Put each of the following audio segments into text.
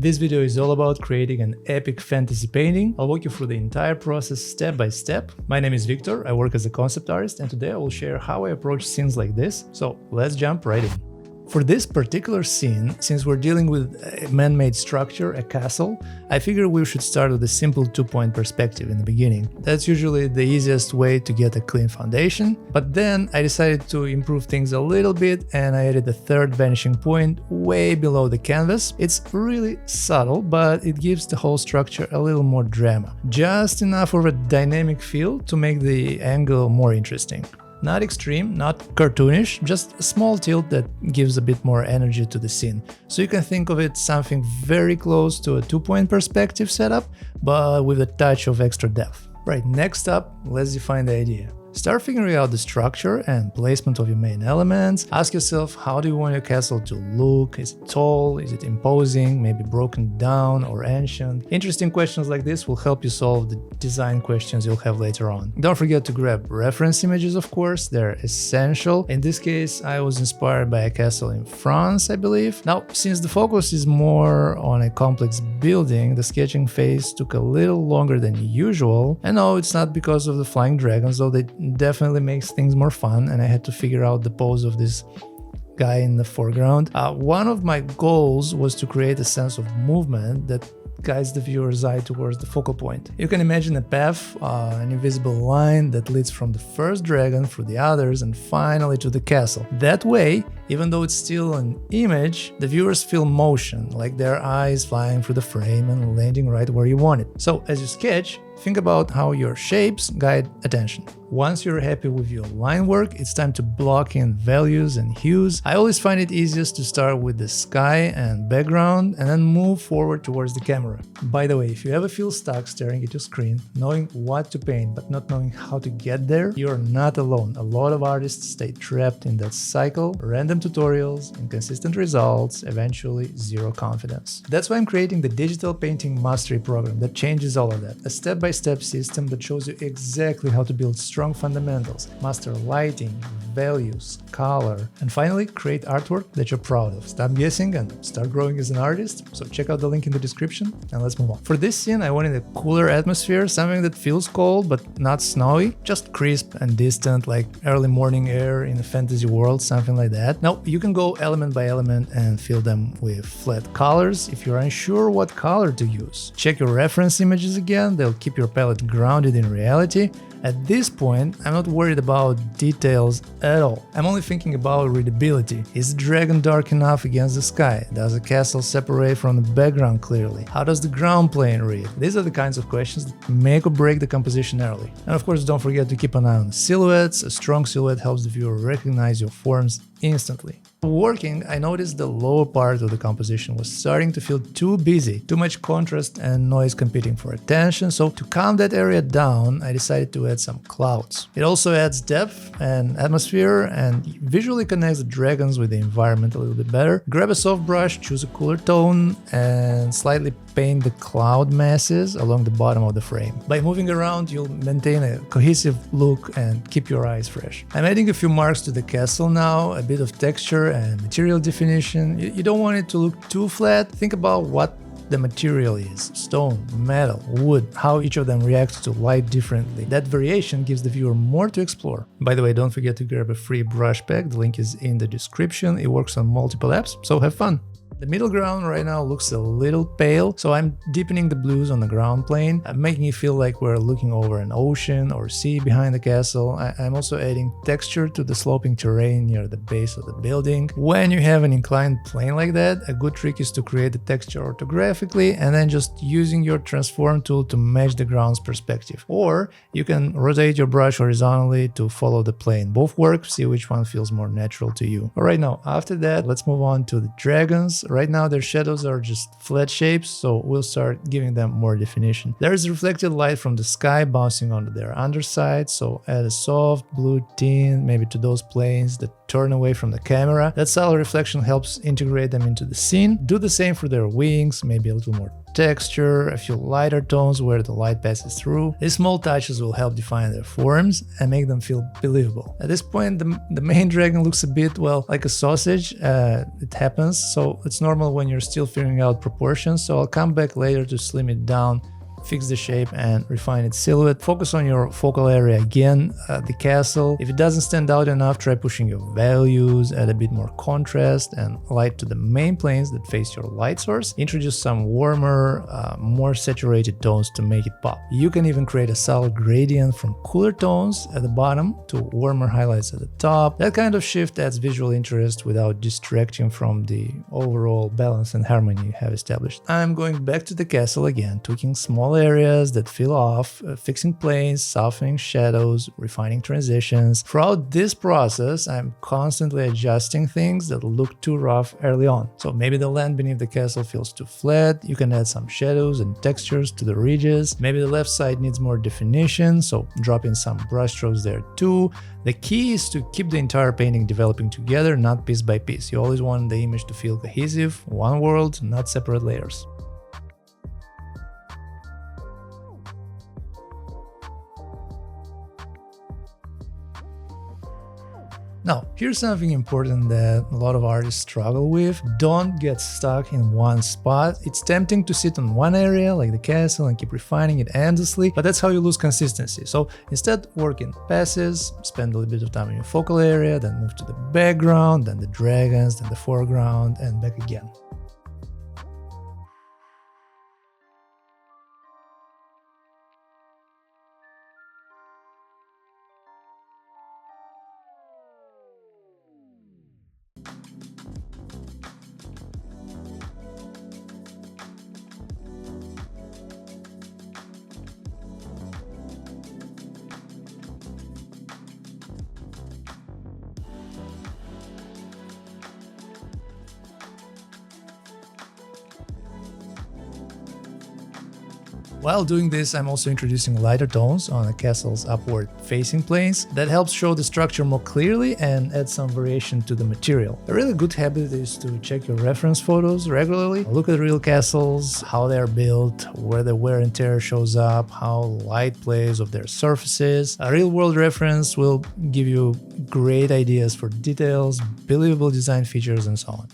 This video is all about creating an epic fantasy painting. I'll walk you through the entire process step by step. My name is Victor, I work as a concept artist, and today I will share how I approach scenes like this. So let's jump right in. For this particular scene, since we're dealing with a man-made structure, a castle, I figured we should start with a simple two-point perspective in the beginning. That's usually the easiest way to get a clean foundation, but then I decided to improve things a little bit and I added a third vanishing point way below the canvas. It's really subtle, but it gives the whole structure a little more drama. Just enough of a dynamic feel to make the angle more interesting. Not extreme, not cartoonish, just a small tilt that gives a bit more energy to the scene. So you can think of it something very close to a two-point perspective setup, but with a touch of extra depth. Right, next up, let's define the idea. Start figuring out the structure and placement of your main elements. Ask yourself, how do you want your castle to look? Is it tall? Is it imposing? Maybe broken down or ancient? Interesting questions like this will help you solve the design questions you'll have later on. Don't forget to grab reference images, of course, they're essential. In this case, I was inspired by a castle in France, I believe. Now, since the focus is more on a complex building, the sketching phase took a little longer than usual. And no, it's not because of the flying dragons, though they definitely makes things more fun, and I had to figure out the pose of this guy in the foreground. One of my goals was to create a sense of movement that guides the viewer's eye towards the focal point. You can imagine a path, an invisible line that leads from the first dragon through the others and finally to the castle. That way, even though it's still an image, the viewers feel motion, like their eyes flying through the frame and landing right where you want it. So as you sketch, think about how your shapes guide attention. Once you're happy with your line work, it's time to block in values and hues. I always find it easiest to start with the sky and background and then move forward towards the camera. By the way, if you ever feel stuck staring at your screen, knowing what to paint but not knowing how to get there, you're not alone. A lot of artists stay trapped in that cycle, random tutorials, inconsistent results, eventually zero confidence. That's why I'm creating the Digital Painting Mastery program that changes all of that. A step-by-step system that shows you exactly how to build strong fundamentals, master lighting, values, color, and finally create artwork that you're proud of. Stop guessing and start growing as an artist. So check out the link in the description and let's move on. For this scene, I wanted a cooler atmosphere, something that feels cold but not snowy, just crisp and distant, like early morning air in a fantasy world, something like that. Now, you can go element by element and fill them with flat colors if you're unsure what color to use. Check your reference images again, they'll keep your palette grounded in reality. At this point, I'm not worried about details at all. I'm only thinking about readability. Is the dragon dark enough against the sky? Does the castle separate from the background clearly? How does the ground plane read? These are the kinds of questions that make or break the composition early. And of course, don't forget to keep an eye on the silhouettes. A strong silhouette helps the viewer recognize your forms instantly. Working, I noticed the lower part of the composition was starting to feel too busy, too much contrast and noise competing for attention, so to calm that area down, I decided to add some clouds. It also adds depth and atmosphere and visually connects the dragons with the environment a little bit better. Grab a soft brush, choose a cooler tone, and slightly paint the cloud masses along the bottom of the frame. By moving around, you'll maintain a cohesive look and keep your eyes fresh. I'm adding a few marks to the castle now, a bit of texture and material definition. You don't want it to look too flat. Think about what the material is: stone, metal, wood, how each of them reacts to light differently. That variation gives the viewer more to explore. By the way, don't forget to grab a free brush pack, the link is in the description. It works on multiple apps, so have fun. The middle ground right now looks a little pale, so I'm deepening the blues on the ground plane. I'm making it feel like we're looking over an ocean or sea behind the castle. I'm also adding texture to the sloping terrain near the base of the building. When you have an inclined plane like that, a good trick is to create the texture orthographically and then just using your transform tool to match the ground's perspective. Or you can rotate your brush horizontally to follow the plane. Both work, see which one feels more natural to you. Alright, now after that, let's move on to the dragons. Right now their shadows are just flat shapes, so we'll start giving them more definition. There is reflected light from the sky bouncing onto their underside, so add a soft blue tint maybe to those planes that turn away from the camera. That subtle reflection helps integrate them into the scene. Do the same for their wings, maybe a little more texture, a few lighter tones where the light passes through. These small touches will help define their forms and make them feel believable. At this point, the main dragon looks a bit, well, like a sausage. It happens, so it's normal when you're still figuring out proportions, so I'll come back later to slim it down, fix the shape and refine its silhouette. Focus on your focal area again, the castle. If it doesn't stand out enough, try pushing your values, add a bit more contrast and light to the main planes that face your light source. Introduce some warmer, more saturated tones to make it pop. You can even create a subtle gradient from cooler tones at the bottom to warmer highlights at the top. That kind of shift adds visual interest without distracting from the overall balance and harmony you have established. I'm going back to the castle again, tweaking small areas that feel off, fixing planes, softening shadows, refining transitions. Throughout this process, I'm constantly adjusting things that look too rough early on. So maybe the land beneath the castle feels too flat, you can add some shadows and textures to the ridges. Maybe the left side needs more definition, so drop in some brushstrokes there too. The key is to keep the entire painting developing together, not piece by piece. You always want the image to feel cohesive, one world, not separate layers. Now, here's something important that a lot of artists struggle with. Don't get stuck in one spot. It's tempting to sit on one area, like the castle, and keep refining it endlessly, but that's how you lose consistency. So instead, work in passes, spend a little bit of time in your focal area, then move to the background, then the dragons, then the foreground, and back again. While doing this, I'm also introducing lighter tones on the castle's upward facing planes. That helps show the structure more clearly and add some variation to the material. A really good habit is to check your reference photos regularly. Look at real castles, how they are built, where the wear and tear shows up, how light plays of their surfaces. A real-world reference will give you great ideas for details, believable design features, and so on.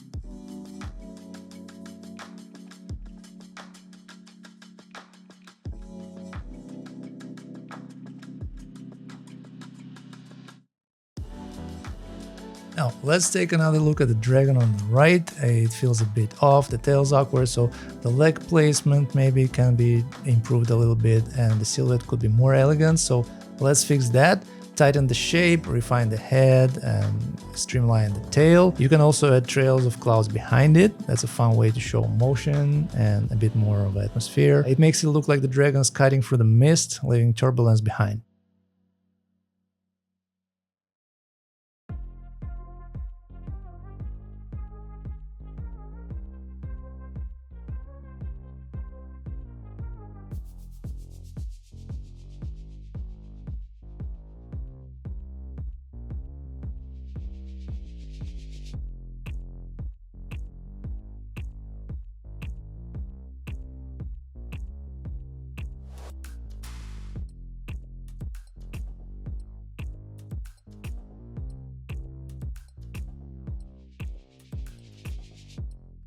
Now, let's take another look at the dragon on the right. It feels a bit off, the tail's awkward, so the leg placement maybe can be improved a little bit and the silhouette could be more elegant, so let's fix that. Tighten the shape, refine the head, and streamline the tail. You can also add trails of clouds behind it. That's a fun way to show motion and a bit more of atmosphere. It makes it look like the dragon's cutting through the mist, leaving turbulence behind.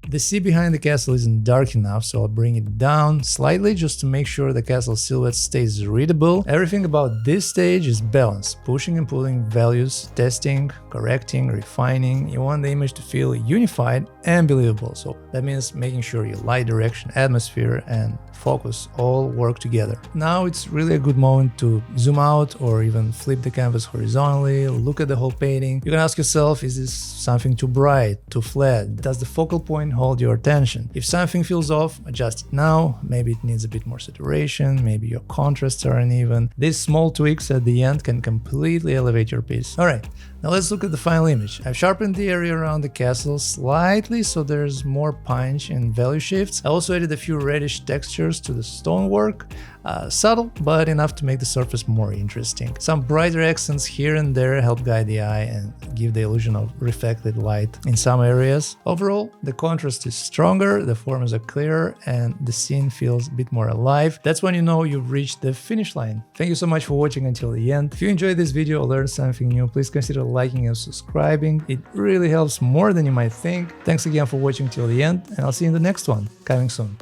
The sea behind the castle isn't dark enough, so I'll bring it down slightly just to make sure the castle silhouette stays readable. Everything about this stage is balance, pushing and pulling values, testing, correcting, refining. You want the image to feel unified and believable, so that means making sure your light direction, atmosphere, and focus all work together. Now it's really a good moment to zoom out or even flip the canvas horizontally, look at the whole painting. You can ask yourself, is this something too bright, too flat? Does the focal point hold your attention? If something feels off, adjust it now. Maybe it needs a bit more saturation, maybe your contrasts are uneven. These small tweaks at the end can completely elevate your piece. Alright, Now let's look at the final image. I've sharpened the area around the castle slightly so there's more punch and value shifts. I also added a few reddish textures to the stonework. Subtle, but enough to make the surface more interesting. Some brighter accents here and there help guide the eye and give the illusion of reflected light in some areas. Overall, the contrast is stronger, the forms are clearer, and the scene feels a bit more alive. That's when you know you've reached the finish line. Thank you so much for watching until the end. If you enjoyed this video or learned something new, please consider liking and subscribing. It really helps more than you might think. Thanks again for watching till the end, and I'll see you in the next one, coming soon.